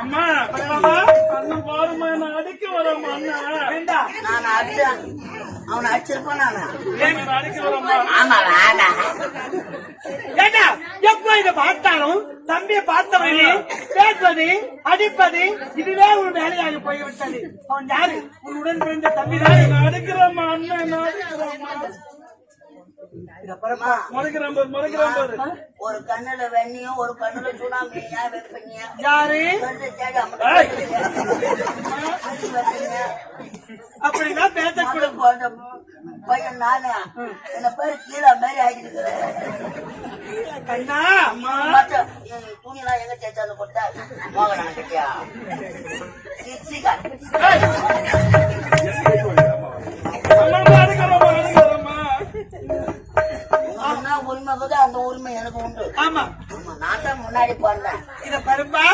அம்மா அண்ணன் பாருமா என்ன அடிக்க வரம்மா அண்ணன் நான் அடிச்சேன் அவனை அடிச்சிருப்பான் நானு அடிக்க வரம்மா. ஆமா வேணாம் ஏண்டா எப்ப இதை பார்த்தாலும் தம்பியை பார்த்தவனே பேசுவது அடிப்பது இதுவே ஒரு வேலையாக போய்விட்டது. அவன் யாரு? உன்னுடன் பிறந்த தம்பி தான். நான் அடிக்கிறம்மா அண்ணன் அடிக்கிறம்மா. முறைக்கிறான் பாரு. ஒரு கண்ணுல வெண்ணியும் ஒரு கண்ணுல சுனாமியா வெப்பனியா யாரு அப்படிதான் பேசக்கூடாது. பையன் நானு என்ன பேரு கீழே மாதிரி ஆகிருக்கிறேன். கண்ணா துணிலாம் எங்க தேய்ச்சாலும் கொடுத்தா மோகனா கிட்டியா உரிமை அந்த உரிமை எனக்கு உண்டு. ஆமா நான் தான் முன்னாடி போறேன். இத பாருப்பா